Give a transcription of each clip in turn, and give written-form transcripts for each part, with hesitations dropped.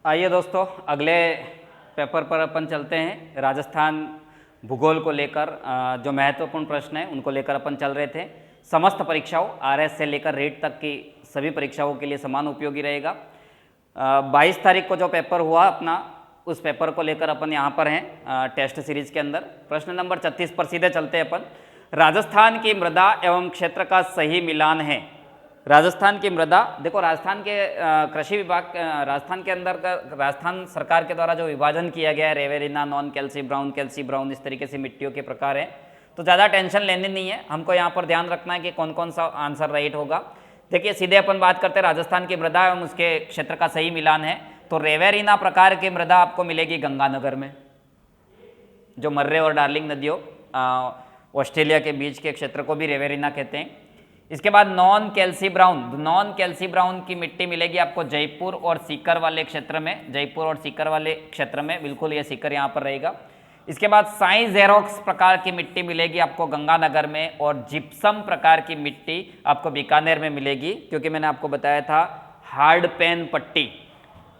आइए दोस्तों, अगले पेपर पर अपन चलते हैं। राजस्थान भूगोल को लेकर जो महत्वपूर्ण प्रश्न हैं उनको लेकर अपन चल रहे थे। समस्त परीक्षाओं आरएस से लेकर रेट तक की सभी परीक्षाओं के लिए समान उपयोगी रहेगा। 22 तारीख को जो पेपर हुआ अपना, उस पेपर को लेकर अपन यहाँ पर हैं टेस्ट सीरीज के अंदर। प्रश्न नंबर 36 पर सीधे चलते हैं अपन। राजस्थान की मृदा एवं क्षेत्र का सही मिलान है। राजस्थान की मृदा, देखो राजस्थान के कृषि विभाग, राजस्थान के अंदर का राजस्थान सरकार के द्वारा जो विभाजन किया गया है, रेवेरिना, नॉन कैल्सी ब्राउन, इस तरीके से मिट्टियों के प्रकार हैं। तो ज़्यादा टेंशन लेनी नहीं है, हमको यहाँ पर ध्यान रखना है कि कौन कौन सा आंसर राइट होगा। देखिए सीधे अपन बात करते हैं राजस्थान की मृदा एवं उसके क्षेत्र का सही मिलान है। तो रेवेरिना प्रकार की मृदा आपको मिलेगी गंगानगर में, जो मर्रे और डार्लिंग नदियों ऑस्ट्रेलिया के बीच के क्षेत्र को भी रेवेरिना कहते हैं। इसके बाद नॉन कैल्सी ब्राउन की मिट्टी मिलेगी आपको जयपुर और सीकर वाले क्षेत्र में, बिल्कुल ये सीकर यहाँ पर रहेगा। इसके बाद साई जेरोक्स प्रकार की मिट्टी मिलेगी आपको गंगानगर में, और जिप्सम प्रकार की मिट्टी आपको बीकानेर में मिलेगी, क्योंकि मैंने आपको बताया था हार्ड पेन पट्टी।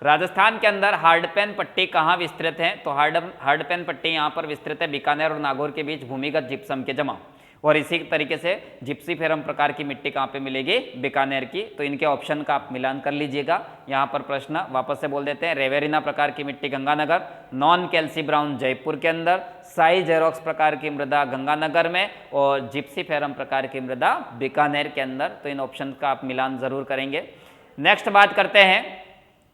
राजस्थान के अंदर हार्ड पेन पट्टी कहाँ विस्तृत है, तो हार्ड पेन पट्टी यहाँ पर विस्तृत है बीकानेर और नागौर के बीच भूमिगत जिप्सम के जमा। और इसी तरीके से जिप्सीफेरम प्रकार की मिट्टी कहाँ पे मिलेगी, बीकानेर की। तो इनके ऑप्शन का आप मिलान कर लीजिएगा। यहाँ पर प्रश्न वापस से बोल देते हैं, रेवेरिना प्रकार की मिट्टी गंगानगर, नॉन कैल्सी ब्राउन जयपुर के अंदर, साई जेरोक्स प्रकार की मृदा गंगानगर में, और जिप्सीफेरम प्रकार की मृदा बीकानेर के अंदर। तो इन ऑप्शन का आप मिलान जरूर करेंगे। नेक्स्ट बात करते हैं,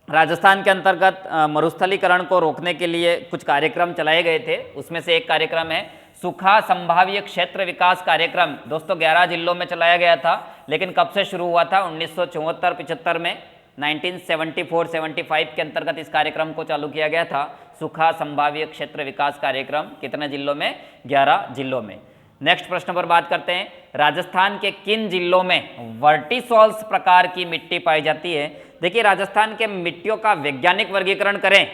राजस्थान के अंतर्गत मरुस्थलीकरण को रोकने के लिए कुछ कार्यक्रम चलाए गए थे। उसमें से एक कार्यक्रम है सूखा संभाव्य क्षेत्र विकास कार्यक्रम। दोस्तों 11 जिलों में चलाया गया था, लेकिन कब से शुरू हुआ था, 1974-75 में, 1974-75 के अंतर्गत इस कार्यक्रम को चालू किया गया था। सूखा संभाव्य क्षेत्र विकास कार्यक्रम कितने जिलों में, 11 जिलों में। नेक्स्ट प्रश्न पर बात करते हैं, राजस्थान के किन जिलों में वर्टिसॉल्स प्रकार की मिट्टी पाई जाती है। देखिए राजस्थान के मिट्टियों का वैज्ञानिक वर्गीकरण करें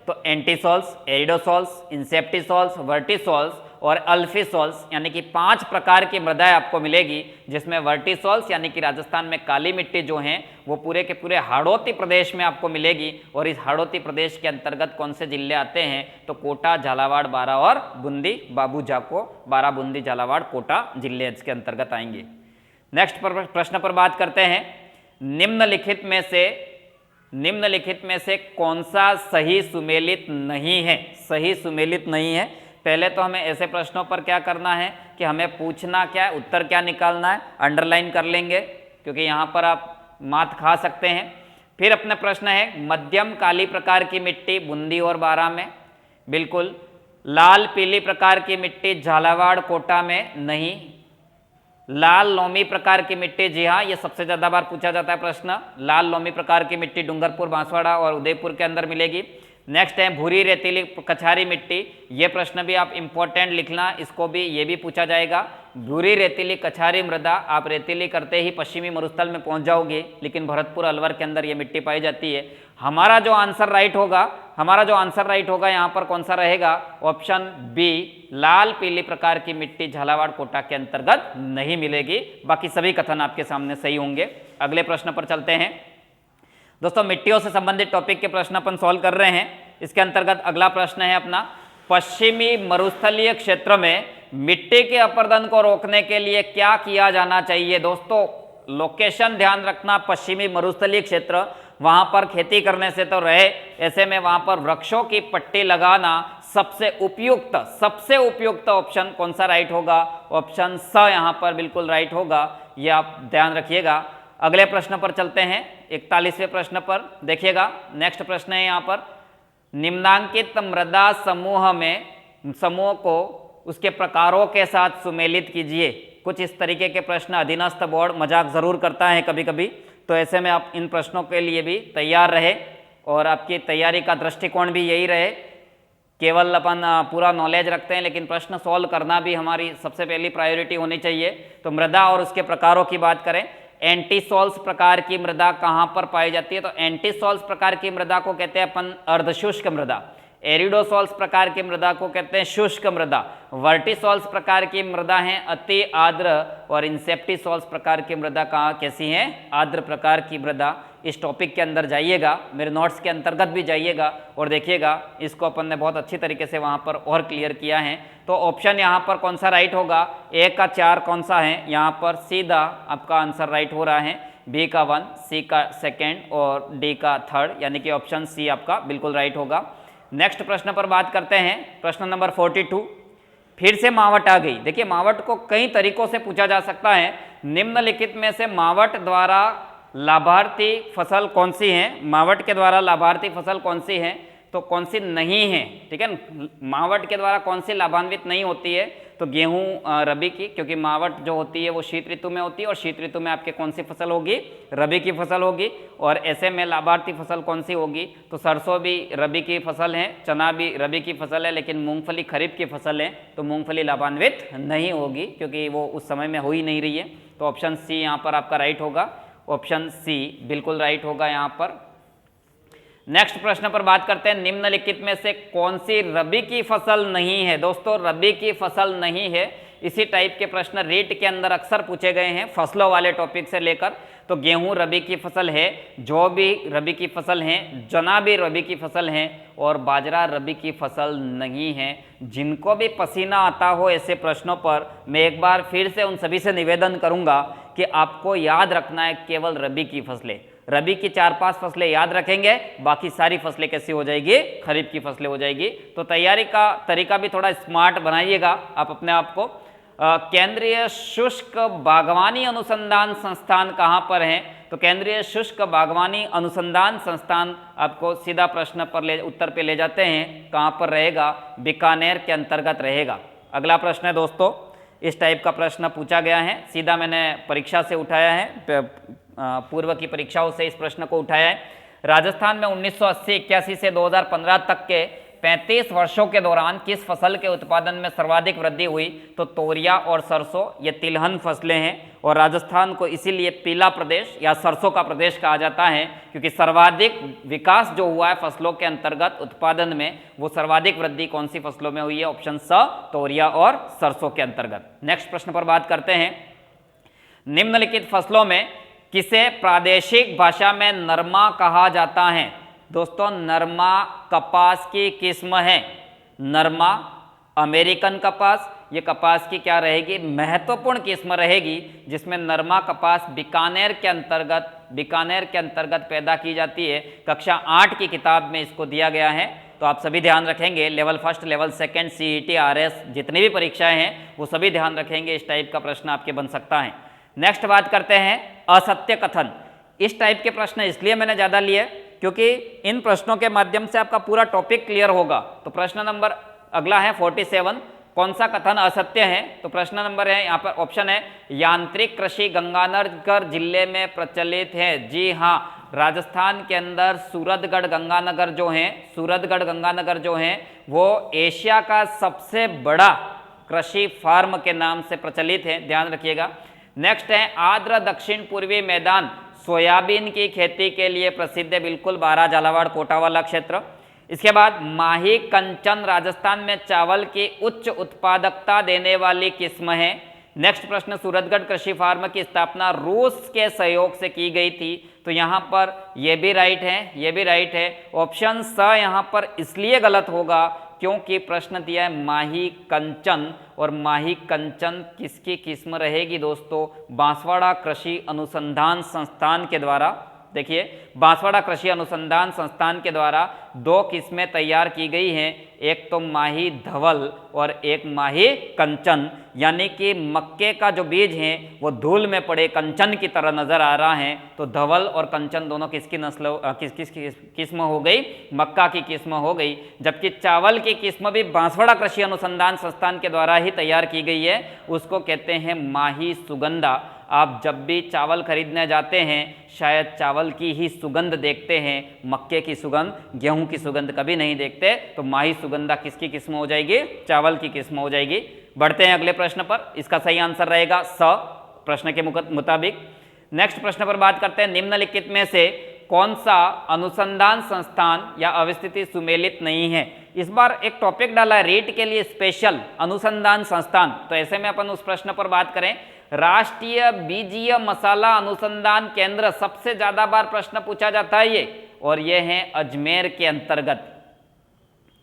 तो एंटीसॉल्स, एरिडोसॉल्स, इंसेप्टिसॉल्स, वर्टिसॉल्स और अल्फिसॉल्स, यानी कि 5 प्रकार की मृदाएं आपको मिलेगी, जिसमें वर्टिसॉल्स यानी कि राजस्थान में काली मिट्टी जो है वो पूरे के पूरे हाड़ौती प्रदेश में आपको मिलेगी। और इस हाड़ौती प्रदेश के अंतर्गत कौन से जिले आते हैं, तो कोटा, झालावाड़, बारां और बूंदी, बाबू जाको, बारां, बूंदी, झालावाड़, कोटा जिले इसके अंतर्गत आएंगे। नेक्स्ट प्रश्न पर बात करते हैं, निम्नलिखित में से कौन सा सही सुमेलित नहीं है। पहले तो हमें ऐसे प्रश्नों पर क्या करना है कि हमें पूछना क्या है, उत्तर क्या निकालना है, अंडरलाइन कर लेंगे क्योंकि यहाँ पर आप मात खा सकते हैं। फिर अपना प्रश्न है, मध्यम काली प्रकार की मिट्टी बूंदी और बारां में, बिल्कुल। लाल पीली प्रकार की मिट्टी झालावाड़, कोटा में नहीं। लाल लोमी प्रकार की मिट्टी, जी हाँ, ये सबसे ज्यादा बार पूछा जाता है प्रश्न। लाल लोमी प्रकार की मिट्टी डूंगरपुर, बांसवाड़ा और उदयपुर के अंदर मिलेगी। नेक्स्ट है भूरी रेतीली कछारी मिट्टी, ये प्रश्न भी आप इंपॉर्टेंट लिखना, इसको भी ये भी पूछा जाएगा। भूरी रेतीली कछारी मृदा, आप रेतीली करते ही पश्चिमी मरुस्थल में पहुंच जाओगे, लेकिन भरतपुर अलवर के अंदर ये मिट्टी पाई जाती है। हमारा जो आंसर राइट होगा यहाँ पर कौन सा रहेगा, ऑप्शन बी, लाल पीली प्रकार की मिट्टी झालावाड़, कोटा के अंतर्गत नहीं मिलेगी। बाकी सभी कथन आपके सामने सही होंगे। अगले प्रश्न पर चलते हैं दोस्तों, मिट्टियों से संबंधित टॉपिक के प्रश्न अपन सॉल्व कर रहे हैं। इसके अंतर्गत अगला प्रश्न है अपना, पश्चिमी मरुस्थलीय क्षेत्र में मिट्टी के अपरदन को रोकने के लिए क्या किया जाना चाहिए। दोस्तों लोकेशन ध्यान रखना, पश्चिमी मरुस्थलीय क्षेत्र, वहां पर खेती करने से तो रहे, ऐसे में वहां पर वृक्षों की पट्टी लगाना सबसे उपयुक्त ऑप्शन कौन सा राइट होगा, ऑप्शन स यहाँ पर बिल्कुल राइट होगा, ये आप ध्यान रखिएगा। अगले प्रश्न पर चलते हैं, 41वें प्रश्न पर देखिएगा। नेक्स्ट प्रश्न है यहाँ पर, निम्नांकित मृदा समूह को उसके प्रकारों के साथ सुमेलित कीजिए। कुछ इस तरीके के प्रश्न अधीनस्थ बोर्ड मजाक जरूर करता है कभी कभी, तो ऐसे में आप इन प्रश्नों के लिए भी तैयार रहे और आपकी तैयारी का दृष्टिकोण भी यही रहे। केवल अपन पूरा नॉलेज रखते हैं, लेकिन प्रश्न सॉल्व करना भी हमारी सबसे पहली प्रायोरिटी होनी चाहिए। तो मृदा और उसके प्रकारों की बात करें, एंटीसॉल्स प्रकार की मृदा कहाँ पर पाई जाती है, तो एंटीसॉल्स प्रकार की मृदा को कहते हैं अपन अर्धशुष्क मृदा। एरिडोसॉल्स प्रकार की मृदा को कहते हैं शुष्क मृदा। वर्टिसॉल्स प्रकार की मृदा है अति आर्द्र, और इंसेप्टिसॉल्स प्रकार की मृदा कहाँ कैसी है, आर्द्र प्रकार की मृदा। इस टॉपिक के अंदर जाइएगा, मेरे नोट्स के अंतर्गत भी जाइएगा और देखिएगा, इसको अपन ने बहुत अच्छी तरीके से वहाँ पर और क्लियर किया है। तो ऑप्शन यहाँ पर कौन सा राइट होगा, ए का 4 कौन सा है, यहाँ पर सीधा आपका आंसर राइट हो रहा है, बी का 1, सी का 2 और डी का 3, यानी कि ऑप्शन सी आपका बिल्कुल राइट होगा। नेक्स्ट प्रश्न पर बात करते हैं, प्रश्न नंबर 42। फिर से मावट आ गई। देखिए, मावट को कई तरीकों से पूछा जा सकता है। निम्नलिखित में से मावट द्वारा लाभार्थी फसल कौन सी है, मावट के द्वारा लाभार्थी फसल कौन सी है, तो कौन सी नहीं है, ठीक है ना। मावट के द्वारा कौन सी लाभान्वित नहीं होती है, तो गेहूं रबी की, क्योंकि मावट जो होती है वो शीत ऋतु में होती है और शीत ऋतु में आपके कौन सी फसल होगी, रबी की फसल होगी। और ऐसे में लाभार्थी फसल कौन सी होगी, तो सरसों भी रबी की फसल है, चना भी रबी की फसल है, लेकिन मूंगफली खरीफ की फसल है, तो मूंगफली लाभान्वित नहीं होगी क्योंकि वो उस समय में हो ही नहीं रही है। तो ऑप्शन सी यहाँ पर आपका राइट होगा, ऑप्शन सी बिल्कुल राइट होगा यहाँ पर। नेक्स्ट प्रश्न पर बात करते हैं, निम्नलिखित में से कौन सी रबी की फसल नहीं है। दोस्तों, रबी की फसल नहीं है, इसी टाइप के प्रश्न रीट के अंदर अक्सर पूछे गए हैं फसलों वाले टॉपिक से लेकर। तो गेहूं रबी की फसल है, जौ भी रबी की फसल है, चना भी रबी की फसल है और बाजरा रबी की फसल नहीं है। जिनको भी पसीना आता हो ऐसे प्रश्नों पर, मैं एक बार फिर से उन सभी से निवेदन करूंगा कि आपको याद रखना है केवल रबी की फसलें। रबी की 4-5 फसलें याद रखेंगे, बाकी सारी फसलें कैसी हो जाएगी, खरीफ की फसलें हो जाएगी। तो तैयारी का तरीका भी थोड़ा स्मार्ट बनाइएगा आप अपने आप को। केंद्रीय शुष्क बागवानी अनुसंधान संस्थान कहाँ पर है, तो केंद्रीय शुष्क बागवानी अनुसंधान संस्थान आपको सीधा प्रश्न पर उत्तर पे ले जाते हैं, कहाँ पर रहेगा, बीकानेर के अंतर्गत रहेगा। अगला प्रश्न है दोस्तों, इस टाइप का प्रश्न पूछा गया है, सीधा मैंने परीक्षा से उठाया है, पूर्व की परीक्षाओं से इस प्रश्न को उठाया है। राजस्थान में 1980-81 से 2015 तक के 35 वर्षों के दौरान किस फसल के उत्पादन में सर्वाधिक वृद्धि हुई, तो तोरिया और सरसों, ये तिलहन फसलें हैं। और राजस्थान को इसीलिए पीला प्रदेश या सरसों का प्रदेश कहा जाता है, क्योंकि सर्वाधिक विकास जो हुआ है फसलों के अंतर्गत उत्पादन में, वो सर्वाधिक वृद्धि कौन सी फसलों में हुई है, ऑप्शन स, तोरिया और सरसों के अंतर्गत। नेक्स्ट प्रश्न पर बात करते हैं, निम्नलिखित फसलों में किसे प्रादेशिक भाषा में नरमा कहा जाता है। दोस्तों, नरमा कपास की किस्म है, नरमा अमेरिकन कपास, ये कपास की क्या रहेगी, महत्वपूर्ण किस्म रहेगी, जिसमें नरमा कपास बीकानेर के अंतर्गत पैदा की जाती है। कक्षा 8 की किताब में इसको दिया गया है, तो आप सभी ध्यान रखेंगे। लेवल 1, लेवल 2, CET, RS जितनी भी परीक्षाएं हैं वो सभी ध्यान रखेंगे, इस टाइप का प्रश्न आपके बन सकता है। नेक्स्ट बात करते हैं, असत्य कथन। इस टाइप के प्रश्न इसलिए मैंने ज़्यादा लिए क्योंकि इन प्रश्नों के माध्यम से आपका पूरा टॉपिक क्लियर होगा। तो प्रश्न नंबर अगला है 47, कौन सा कथन असत्य है, तो प्रश्न नंबर है यहाँ पर ऑप्शन है, यांत्रिक कृषि गंगानगर जिले में प्रचलित है। जी हाँ, राजस्थान के अंदर सूरतगढ़ गंगानगर जो है वो एशिया का सबसे बड़ा कृषि फार्म के नाम से प्रचलित है, ध्यान रखिएगा। नेक्स्ट है, आर्द्र दक्षिण पूर्वी मैदान सोयाबीन की खेती के लिए प्रसिद्ध है, बिल्कुल बारा, झालावाड़, कोटा वाला क्षेत्र। इसके बाद माही कंचन राजस्थान में चावल की उच्च उत्पादकता देने वाली किस्म है। नेक्स्ट प्रश्न, सूरतगढ़ कृषि फार्म की स्थापना रूस के सहयोग से की गई थी, तो यहाँ पर ये भी राइट है, ऑप्शन स यहाँ पर इसलिए गलत होगा क्योंकि प्रश्न दिया है माही कंचन, और माही कंचन किसकी किस्म रहेगी दोस्तों, बांसवाड़ा कृषि अनुसंधान संस्थान के द्वारा। देखिए, बांसवाड़ा कृषि अनुसंधान संस्थान के द्वारा 2 किस्में तैयार की गई हैं, एक तो माही धवल और एक माही कंचन, यानी कि मक्के का जो बीज है वो धूल में पड़े कंचन की तरह नजर आ रहा है। तो धवल और कंचन दोनों किसकी नस्ल, किस किस्म हो गई, मक्का की किस्म हो गई। जबकि चावल की किस्म भी बांसवाड़ा कृषि अनुसंधान संस्थान के द्वारा ही तैयार की गई है, उसको कहते हैं माही सुगंधा। आप जब भी चावल खरीदने जाते हैं शायद चावल की ही सुगंध देखते हैं, मक्के की सुगंध, गेहूं की सुगंध कभी नहीं देखते। तो माही सुगंधा किसकी किस्म हो जाएगी, चावल की किस्म हो जाएगी। बढ़ते हैं अगले प्रश्न पर, इसका सही आंसर रहेगा स, प्रश्न के मुताबिक। नेक्स्ट प्रश्न पर बात करते हैं, निम्नलिखित में से कौन सा अनुसंधान संस्थान या अवस्थिति सुमेलित नहीं है। इस बार एक टॉपिक डाला है रीट के लिए स्पेशल, अनुसंधान संस्थान, तो ऐसे में अपन उस प्रश्न पर बात करें। राष्ट्रीय बीजीय मसाला अनुसंधान केंद्र, सबसे ज्यादा बार प्रश्न पूछा जाता है ये, और ये है अजमेर के अंतर्गत,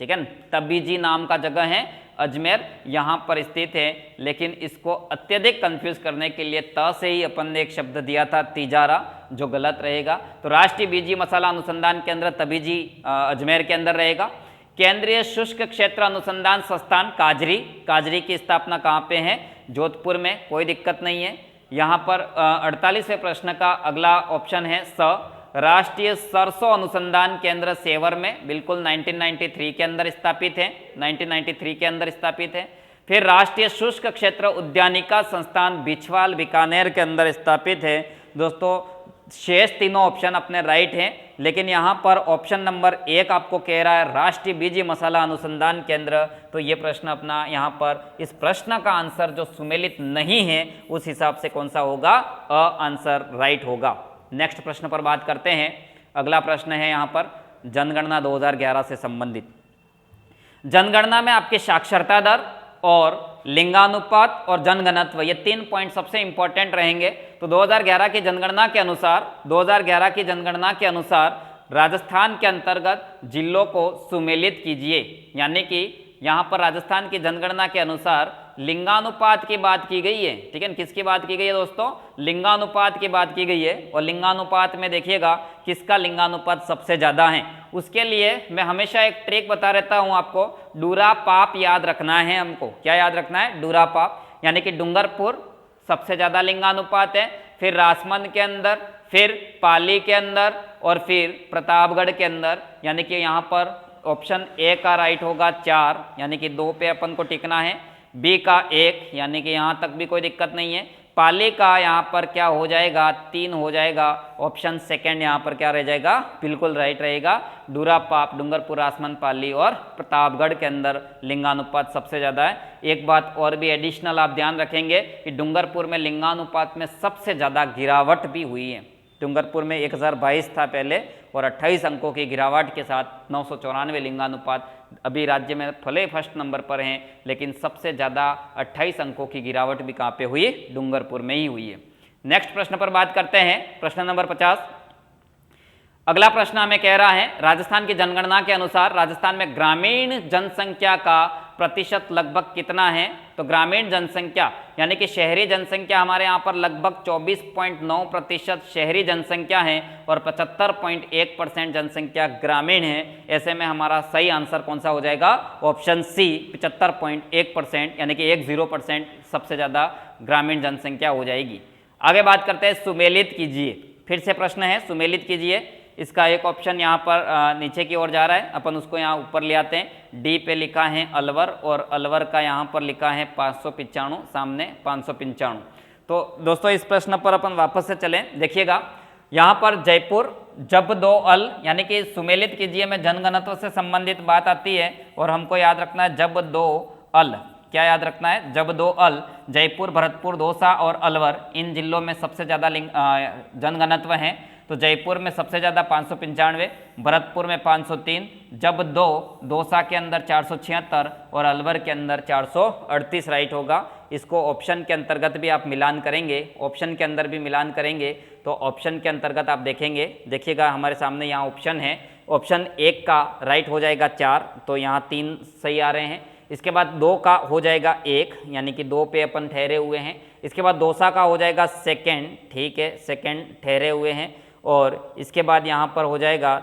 ठीक है। तबीजी नाम का जगह है अजमेर, यहां पर स्थित है। लेकिन इसको अत्यधिक कंफ्यूज करने के लिए त से ही अपन ने एक शब्द दिया था तिजारा, जो गलत रहेगा। तो राष्ट्रीय बीजी मसाला अनुसंधान केंद्र तबीजी अजमेर के अंदर रहेगा। केंद्रीय शुष्क क्षेत्र अनुसंधान संस्थान काजरी, काजरी की स्थापना कहाँ पे है? जोधपुर में, कोई दिक्कत नहीं है। यहाँ पर 48वें प्रश्न का अगला ऑप्शन है स, राष्ट्रीय सरसों अनुसंधान केंद्र सेवर में, बिल्कुल 1993 के अंदर स्थापित है, 1993 के अंदर स्थापित है। फिर राष्ट्रीय शुष्क क्षेत्र उद्यानिका संस्थान बिछवाल बीकानेर के अंदर स्थापित है। दोस्तों शेष तीनों ऑप्शन अपने राइट हैं, लेकिन यहाँ पर ऑप्शन नंबर 1 आपको कह रहा है राष्ट्रीय बीजी मसाला अनुसंधान केंद्र, तो ये प्रश्न अपना यहाँ पर, इस प्रश्न का आंसर जो सुमेलित नहीं है उस हिसाब से कौन सा होगा? अ आंसर राइट होगा। नेक्स्ट प्रश्न पर बात करते हैं। अगला प्रश्न है यहाँ पर जनगणना 2011 से संबंधित। जनगणना में आपके साक्षरता दर और लिंगानुपात और जनघनत्व, ये 3 पॉइंट सबसे इंपॉर्टेंट रहेंगे। तो 2011 की जनगणना के अनुसार, 2011 की जनगणना के अनुसार राजस्थान के अंतर्गत जिलों को सुमेलित कीजिए, यानी कि यहाँ पर राजस्थान की जनगणना के अनुसार लिंगानुपात की बात की गई है, ठीक है। किसकी बात की गई है दोस्तों? लिंगानुपात की बात की गई है। और लिंगानुपात में देखिएगा किसका लिंगानुपात सबसे ज्यादा है। उसके लिए मैं हमेशा एक ट्रिक बता रहता हूं आपको, डूरा पाप याद रखना है हमको। क्या याद रखना है? डूरा पाप, यानी कि डूंगरपुर सबसे ज्यादा लिंगानुपात है, फिर राजसमंद के अंदर, फिर पाली के अंदर, और फिर प्रतापगढ़ के अंदर। यानी कि यहाँ पर ऑप्शन ए का राइट होगा 4, यानी कि 2 पे अपन को टिकना है। बी का 1, यानी कि यहाँ तक भी कोई दिक्कत नहीं है। पाली का यहाँ पर क्या हो जाएगा? 3 हो जाएगा। ऑप्शन सेकंड यहाँ पर क्या रह जाएगा? बिल्कुल राइट रहेगा। डूरा पाप, डूंगरपुर, राजसमंद, पाली और प्रतापगढ़ के अंदर लिंगानुपात सबसे ज़्यादा है। एक बात और भी एडिशनल आप ध्यान रखेंगे कि डूंगरपुर में लिंगानुपात में सबसे ज़्यादा गिरावट भी हुई है। डूंगरपुर में 1022 था पहले, और 28 अंकों की गिरावट के साथ 994 लिंगानुपात अभी राज्य में भले फर्स्ट नंबर पर हैं, लेकिन सबसे ज़्यादा 28 अंकों की गिरावट भी कहाँ पे हुई? डूंगरपुर में ही हुई है। नेक्स्ट प्रश्न पर बात करते हैं, प्रश्न नंबर 50। अगला प्रश्न हमें कह रहा है राजस्थान की जनगणना के अनुसार राजस्थान में ग्रामीण जनसंख्या का प्रतिशत लगभग कितना है? तो ग्रामीण जनसंख्या यानी कि शहरी जनसंख्या हमारे यहाँ पर लगभग 24.9% शहरी जनसंख्या है और 75.1% जनसंख्या ग्रामीण है। ऐसे में हमारा सही आंसर कौन सा हो जाएगा? ऑप्शन सी 75.1%, यानी कि 10% सबसे ज़्यादा ग्रामीण जनसंख्या हो जाएगी। आगे बात करते हैं सुमेलित कीजिए। फिर से प्रश्न है सुमेलित कीजिए। इसका एक ऑप्शन यहाँ पर नीचे की ओर जा रहा है, अपन उसको यहाँ ऊपर ले आते हैं। डी पे लिखा है अलवर, और अलवर का यहाँ पर लिखा है 595, सामने 595। तो दोस्तों इस प्रश्न पर अपन वापस से चलें। देखिएगा यहाँ पर जयपुर जब दो अल, यानी कि सुमेलित कीजिए में जनघनत्व से संबंधित बात आती है, और हमको याद रखना है जब दो अल। क्या याद रखना है? जब दो अल। जयपुर, भरतपुर, दौसा और अलवर इन जिलों में सबसे ज़्यादा जनघनत्व है। तो जयपुर में सबसे ज़्यादा 595, भरतपुर में 503, जब दो, दौसा के अंदर 476 और अलवर के अंदर 438 राइट होगा। इसको ऑप्शन के अंतर्गत भी आप मिलान करेंगे, ऑप्शन के अंदर भी मिलान करेंगे तो ऑप्शन के अंतर्गत आप देखेंगे, देखिएगा हमारे सामने यहाँ ऑप्शन है। ऑप्शन 1 का राइट हो जाएगा 4, तो यहाँ 3 सही आ रहे हैं। इसके बाद 2 का हो जाएगा 1, यानी कि 2 पे अपन ठहरे हुए हैं। इसके बाद दौसा का हो जाएगा सेकंड, ठीक है, सेकंड ठहरे हुए हैं। और इसके बाद यहाँ पर हो जाएगा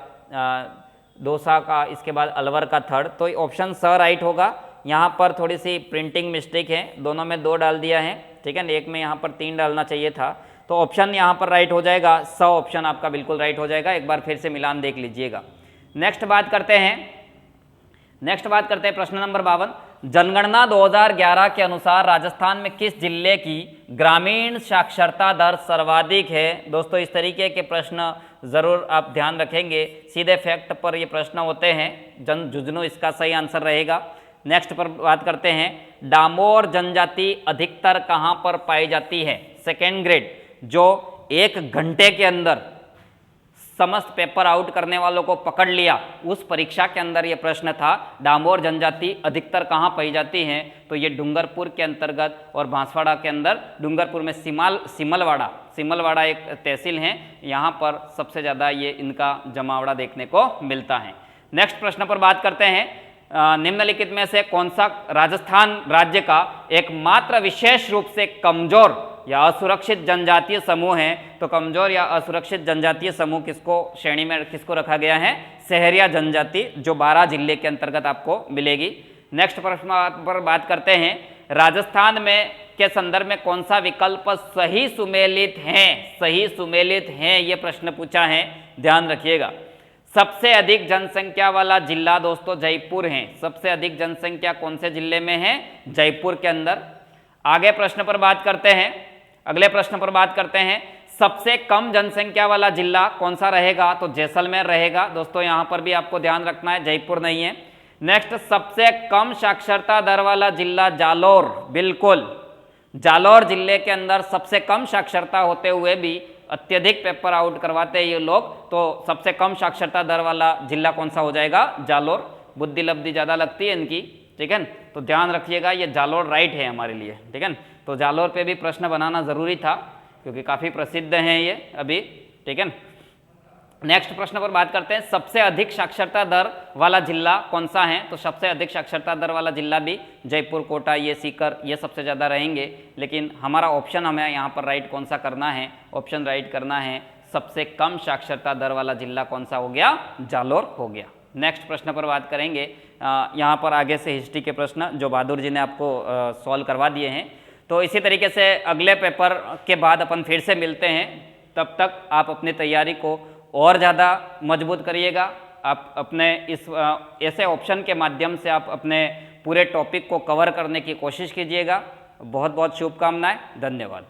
दौसा का, इसके बाद अलवर का थर्ड। तो ऑप्शन स राइट होगा। यहाँ पर थोड़ी सी प्रिंटिंग मिस्टेक है, दोनों में 2 डाल दिया है, ठीक है, एक में यहाँ पर 3 डालना चाहिए था। तो ऑप्शन यहाँ पर राइट हो जाएगा, स ऑप्शन आपका बिल्कुल राइट हो जाएगा। एक बार फिर से मिलान देख लीजिएगा। नेक्स्ट बात करते हैं प्रश्न नंबर 52। जनगणना 2011 के अनुसार राजस्थान में किस जिले की ग्रामीण साक्षरता दर सर्वाधिक है? दोस्तों इस तरीके के प्रश्न जरूर आप ध्यान रखेंगे, सीधे फैक्ट पर ये प्रश्न होते हैं। जन जुझनू इसका सही आंसर रहेगा। नेक्स्ट पर बात करते हैं, डामोर जनजाति अधिकतर कहाँ पर पाई जाती है? सेकेंड ग्रेड, जो 1 घंटे के अंदर समस्त पेपर आउट करने वालों को पकड़ लिया, उस परीक्षा के अंदर ये प्रश्न था डामोर जनजाति अधिकतर कहाँ पाई जाती है, तो ये डूंगरपुर के अंतर्गत और बांसवाड़ा के अंदर, डूंगरपुर में सिमलवाड़ा एक तहसील है, यहाँ पर सबसे ज़्यादा ये इनका जमावड़ा देखने को मिलता है। नेक्स्ट प्रश्न पर बात करते हैं, निम्नलिखित में से कौन सा राजस्थान राज्य का एकमात्र विशेष रूप से कमजोर या असुरक्षित जनजातीय समूह है, तो कमजोर या असुरक्षित जनजातीय समूह किसको श्रेणी में किसको रखा गया है, सहरिया जनजाति, जो बारां जिले के अंतर्गत आपको मिलेगी। नेक्स्ट प्रश्न पर बात करते हैं, राजस्थान में के संदर्भ में कौन सा विकल्प सही सुमेलित है, ये प्रश्न पूछा है, ध्यान रखिएगा। सबसे अधिक जनसंख्या वाला जिला दोस्तों जयपुर है, सबसे अधिक जनसंख्या कौन से जिले में है, जयपुर के अंदर। आगे प्रश्न पर बात करते हैं, अगले प्रश्न पर बात करते हैं, सबसे कम जनसंख्या वाला जिला कौन सा रहेगा, तो जैसलमेर रहेगा दोस्तों, यहां पर भी आपको ध्यान रखना है, जयपुर नहीं है। नेक्स्ट, सबसे कम साक्षरता दर वाला जिला जालोर, बिल्कुल जालोर जिले के अंदर सबसे कम साक्षरता होते हुए भी अत्यधिक पेपर आउट करवाते हैं ये लोग, तो सबसे कम साक्षरता दर वाला जिला कौन सा हो जाएगा, जालोर। बुद्धि लब्धि ज़्यादा लगती है इनकी, ठीक है, तो ध्यान रखिएगा, ये जालोर राइट है हमारे लिए, ठीक है। तो जालोर पे भी प्रश्न बनाना ज़रूरी था क्योंकि काफ़ी प्रसिद्ध हैं ये अभी, ठीक है। नेक्स्ट प्रश्न पर बात करते हैं, सबसे अधिक साक्षरता दर वाला जिला कौन सा है, तो सबसे अधिक साक्षरता दर वाला जिला भी जयपुर, कोटा, ये सीकर, ये सबसे ज़्यादा रहेंगे, लेकिन हमारा ऑप्शन हमें यहाँ पर राइट कौन सा करना है, ऑप्शन राइट करना है, सबसे कम साक्षरता दर वाला जिला कौन सा हो गया, जालोर हो गया। नेक्स्ट प्रश्न पर बात करेंगे, यहाँ पर आगे से हिस्ट्री के प्रश्न जो बहादुर जी ने आपको सॉल्व करवा दिए हैं, तो इसी तरीके से अगले पेपर के बाद अपन फिर से मिलते हैं। तब तक आप अपनी तैयारी को और ज़्यादा मजबूत करिएगा, आप अपने इस ऐसे ऑप्शन के माध्यम से आप अपने पूरे टॉपिक को कवर करने की कोशिश कीजिएगा। बहुत बहुत शुभकामनाएं, धन्यवाद।